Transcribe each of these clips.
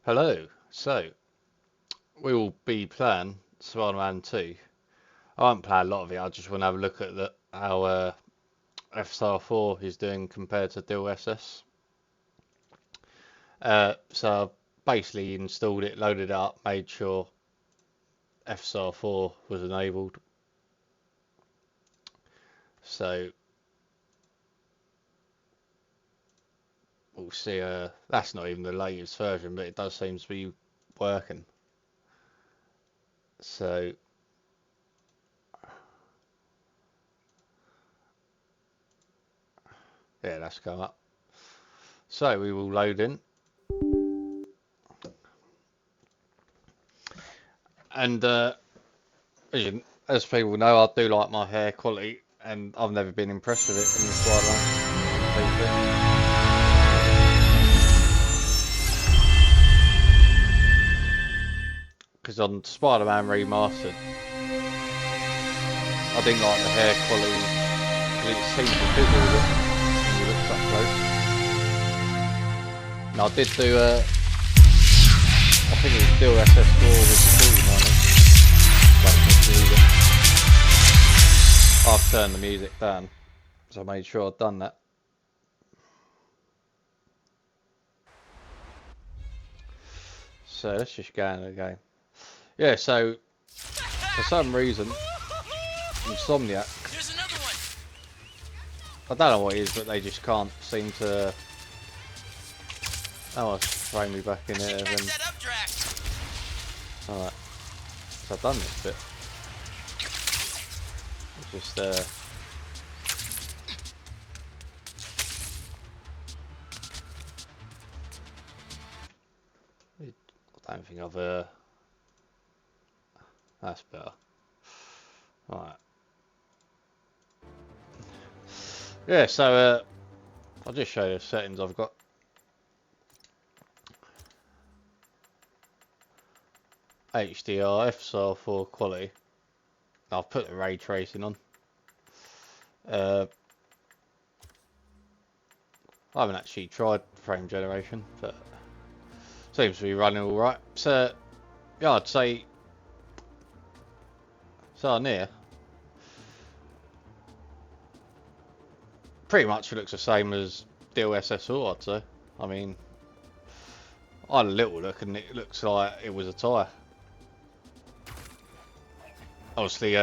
Hello. So we will be playing Spider-Man 2. I won't play a lot of it. I just want to have a look at how FSR 4 is doing compared to DLSS. So I basically installed it, loaded it up, made sure FSR 4 was enabled. So we'll see. That's not even the latest version, but it does seem to be working. So yeah, that's come up. So we will load in. And as people know, I do like my hair quality, and I've never been impressed with it in the Spider-Man. Because on Spider-Man Remastered, I didn't like the hair quality because it seems to fizzle a bit when you look up close. And I did do I think it was still SS4 with the volume on it. I've turned the music down, so I made sure I'd done that. So let's just go into the game. Yeah, so for some reason, Insomniac, There's another one. I don't know what it is, but they just can't seem to. Oh, I'll throw me back in here then. Alright, so I've done this bit. Just I don't think I've that's better. Alright. Yeah, so I'll just show you the settings I've got. HDR, FSR 4 quality. I've put the ray tracing on. I haven't actually tried frame generation, but seems to be running alright. So yeah, I'd say so near. Pretty much it looks the same as DLSS4, I'd say. I mean, I had a little look and it looks like it was a tyre. Obviously,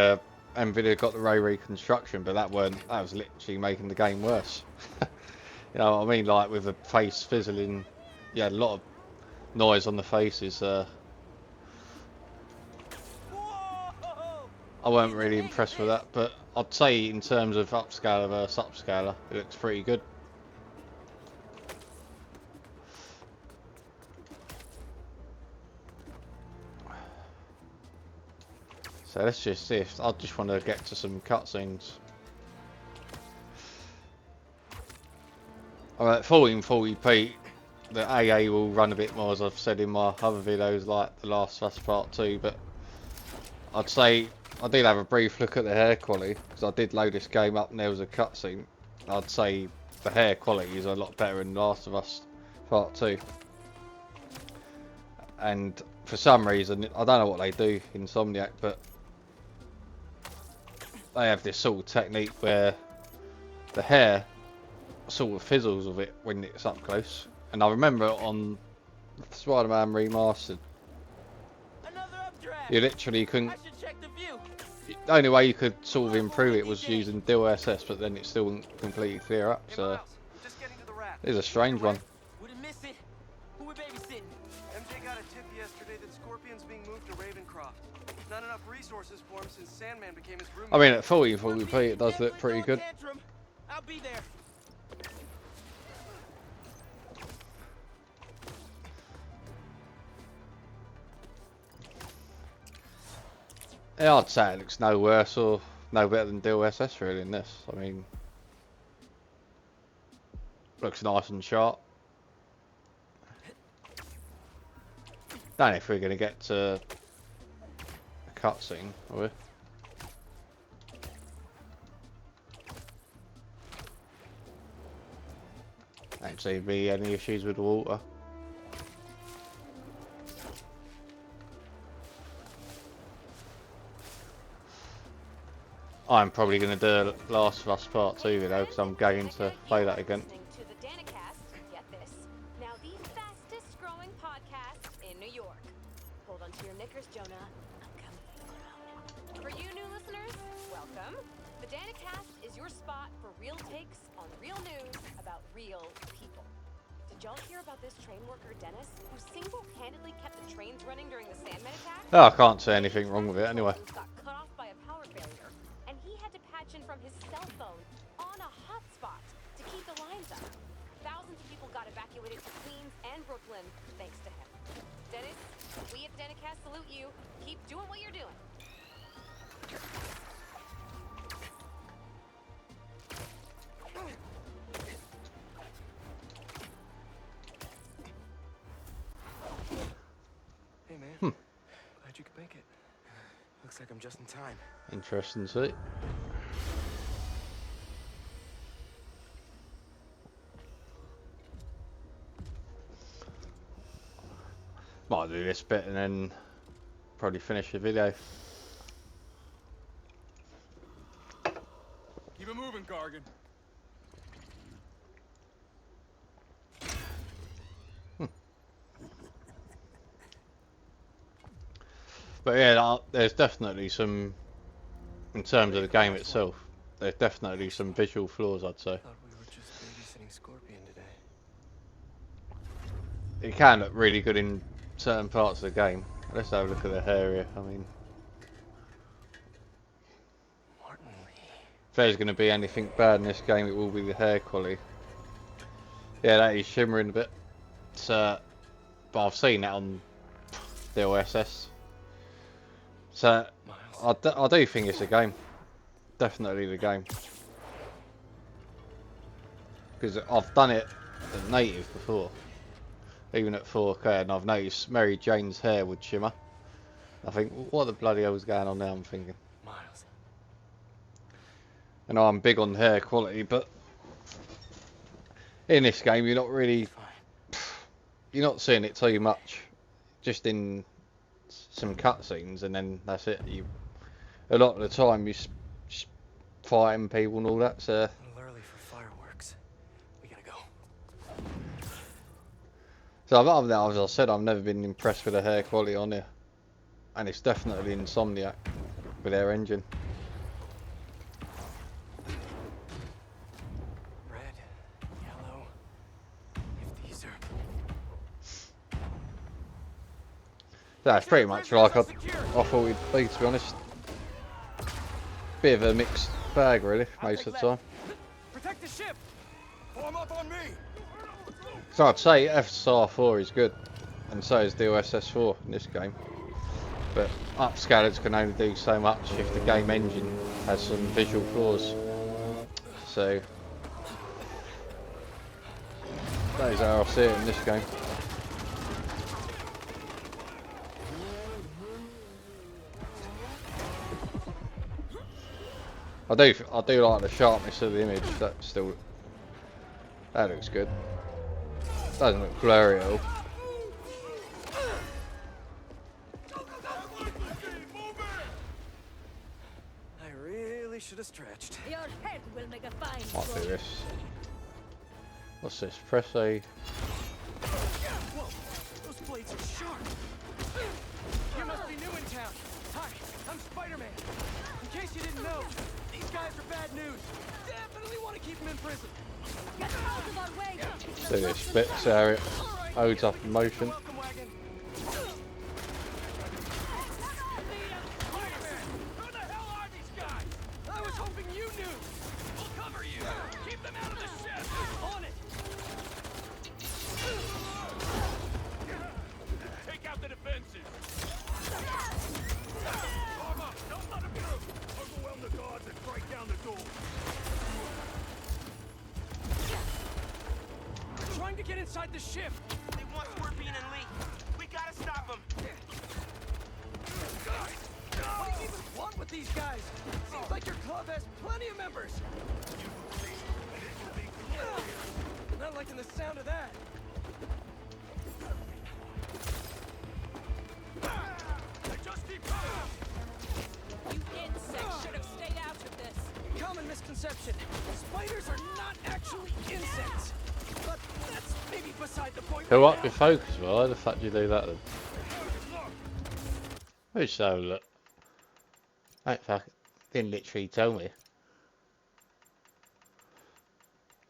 Nvidia got the ray reconstruction, but that was literally making the game worse. You know what I mean? Like with the face fizzling, you had a lot of noise on the faces. I weren't really impressed with that, but I'd say in terms of upscaler versus upscaler, it looks pretty good. So let's just see if I just want to get to some cutscenes. Alright, 1440p, the AA will run a bit more, as I've said in my other videos, like The Last of Us Part 2, but I'd say I did have a brief look at the hair quality, because I did load this game up and there was a cutscene. I'd say the hair quality is a lot better in The Last of Us Part 2. And for some reason, I don't know what they do, Insomniac, but they have this sort of technique where the hair sort of fizzles with it when it's up close. And I remember on Spider-Man Remastered, you literally couldn't. The only way you could sort of improve it was using DLSS, but then it still wouldn't completely clear up. So it's a strange one. MJ got a tip yesterday that Scorpion's being moved to Ravencroft. Not enough resources for him since Sandman became his roommate. I mean, at 1440p, it does look pretty good. I'll be there. Yeah, I'd say it looks no worse or no better than DLSS really in this. I mean, looks nice and sharp. Don't know if we're going to get to a cutscene, are we? Don't seem to be any issues with the water. I'm probably going to do the Last of Us Part 2 video because I'm going to play that again. Listening to the Danicast, get this. Now the fastest growing podcast in New York. Hold on to your knickers, Jonah. I'm coming. For you new listeners, welcome. The Danicast is your spot for real takes on real news about real people. Did y'all hear about this train worker, Dennis, who single-handedly kept the trains running during the Sandman attack? Oh, I can't say anything wrong with it anyway. Got cut off by a power failure, and he had to patch in from his cell phone on a hotspot to keep the lines up. Thousands of people got evacuated to Queens and Brooklyn thanks to him. Dennis, we at Danicast salute you. Keep doing what you're doing. Hey, man. Hmm. Glad you could make it. Looks like I'm just in time. Interesting to see. Might do this bit and then probably finish the video. Keep it moving, Gargan. But yeah, there's definitely some, in terms of the game itself, there's definitely some visual flaws, I'd say. Thought we were just babysitting Scorpion today. It can look really good in certain parts of the game. Let's have a look at the hair here. I mean, Martin Lee. if there's going to be anything bad in this game, it will be the hair quality. Yeah, that is shimmering a bit. But I've seen that on the OSS. So I do think it's a game. Definitely the game. Because I've done it at native before. Even at 4K, and I've noticed Mary Jane's hair would shimmer. I think, what the bloody hell is going on now, I'm thinking. Miles. I know I'm big on hair quality, but in this game you're not really, you're not seeing it too much. Just in some cutscenes, and then that's it. A lot of the time you're fighting people and all that, so... A little early for fireworks. We gotta go. So other than that, as I said, I've never been impressed with the hair quality on here. And it's definitely Insomniac with their engine. Red, yellow. If these are... That's pretty much like I thought it'd be, to be honest. Bit of a mixed bag, really, most of the time. Protect the ship! Form up on me! So I'd say FSR 4 is good, and so is the OSS 4 in this game. But upscalers can only do so much if the game engine has some visual flaws. So that is how I see it in this game. I do like the sharpness of the image. That looks good. Doesn't look blurry at all. I really should have stretched. Your head will make a fine Might do this. What's this? Press A. Whoa! Those blades are sharp! You must be new in town. Hi, I'm Spider-Man. In case you didn't know, these guys are bad news. Definitely want to keep them in prison. Get them out of our way! See this splits area. Holds up in motion. Welcome wagon. Spider-Man! Who the hell are these guys? I was hoping you knew. We'll cover you! Keep them out of the ship! On it. Take out the defenses! Arm up! Don't let them through! Overwhelm the guards and break down the door! They're trying to get inside the ship. They want Scorpion and Lee. We gotta stop them! What do you even want with these guys? Seems like your club has plenty of members. Not liking the sound of that. Just keep coming! You insects should have stayed out of this. Fill up your focus, why the fuck do you do that then? Who's so look? That fuck didn't literally tell me.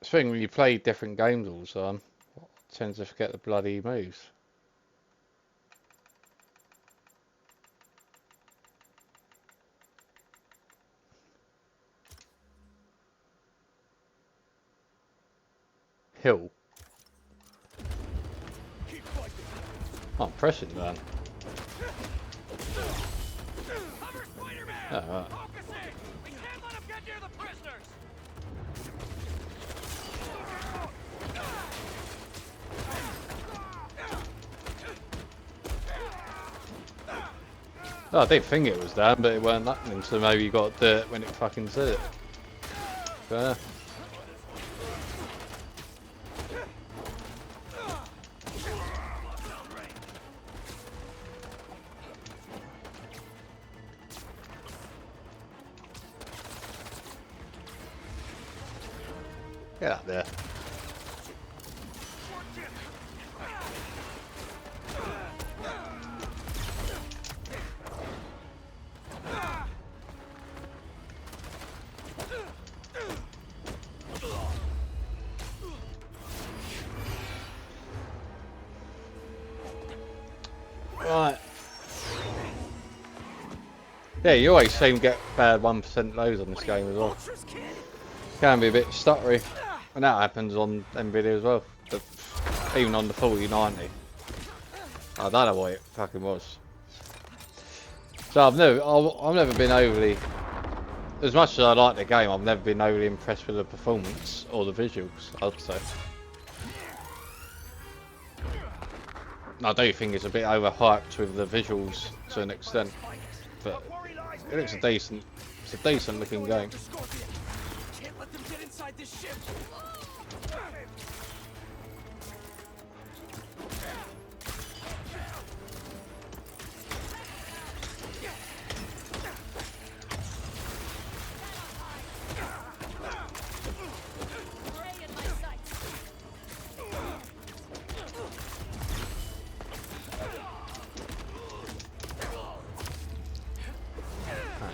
The thing when you play different games all the time, I tend to forget the bloody moves. Hill. Oh, I'm pressing man. Cover Spider-Man! Oh, right. Focus in! We can't let him get near the prisoners! Oh, I didn't think it was down, but it weren't happening, so maybe you got dirt when it fucking said it. Fair. Get out there. Right. Yeah, you always seem to get bad 1% lows on this game as well. Can be a bit stuttery. And that happens on Nvidia as well. But even on the 4090. I don't know what it fucking was. So I've never been overly, as much as I like the game, I've never been overly impressed with the performance or the visuals, I'd say. I do think it's a bit overhyped with the visuals to an extent, but it looks it's a decent looking game. Can't let them get inside this ship.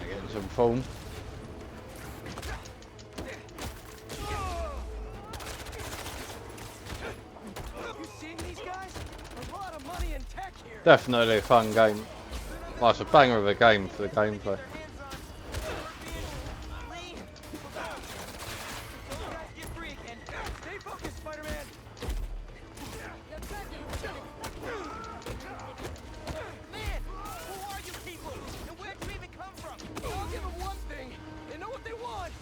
Getting some foam. You seeing these guys? A lot of money and tech here. Definitely a fun game. Well, it's a banger of a game for the gameplay. Stay focused, Spider-Man. Man, who are you people? And where'd you even come from? I'll give them one thing. They know what they want.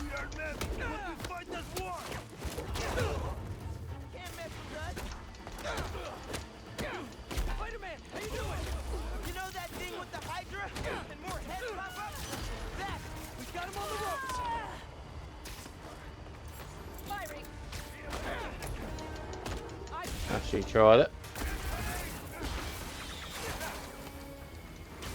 We are men! Let's fight this war! Can't mess with us. Spider-Man, how you doing? You know that thing with the Hydra? And more heads pop up? That! We got him on the ropes! Firing. Actually tried it.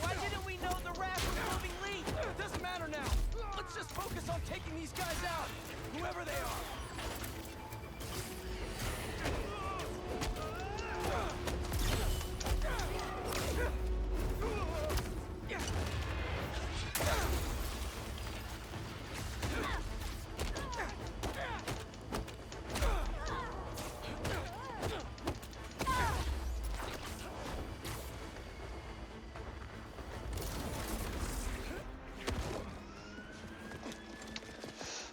Why didn't we know the raft was moving lead? Doesn't matter now. Let's just focus on taking these guys out, whoever they are.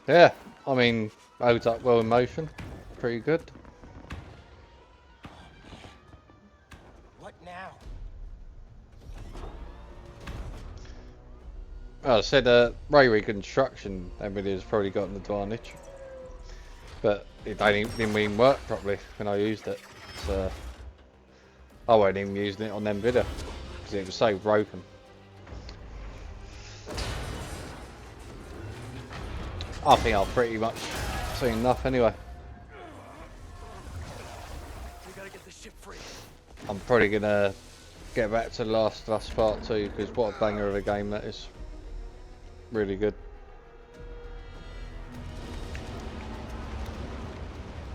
Yeah, I mean, holds up well in motion. Pretty good. What now? Well, I said ray reconstruction Nvidia's probably got an advantage. But it didn't even work properly when I used it. So I wasn't even using it on Nvidia because it was so broken. I think I've pretty much seen enough anyway. We gotta get the ship free. I'm probably gonna get back to the Last of Us Part 2 because what a banger of a game that is. Really good.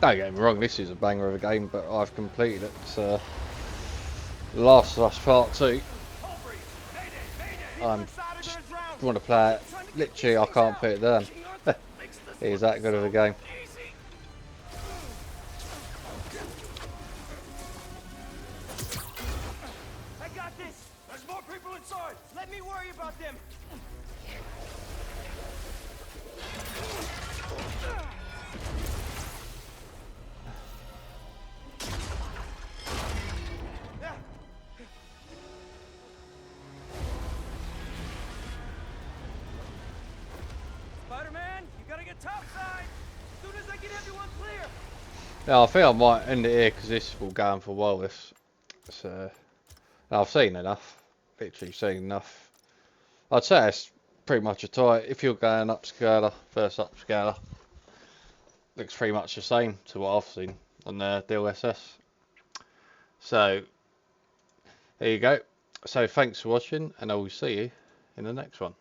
Don't get me wrong, this is a banger of a game, but I've completed it. So, Last of Us Part 2. I'm just want to play it. Literally, I can't put it down. It is that good of a game. I got this. There's more people inside. Let me worry about them. Spider-Man, you gotta get topside. As soon as I get everyone clear. Yeah, I think I might end it here because this will go on for a while. This, so I've seen enough. Literally seen enough. I'd say it's pretty much a tie. If you're going upscaler, first upscaler, looks pretty much the same to what I've seen on the DLSS. So there you go. So thanks for watching, and I will see you in the next one.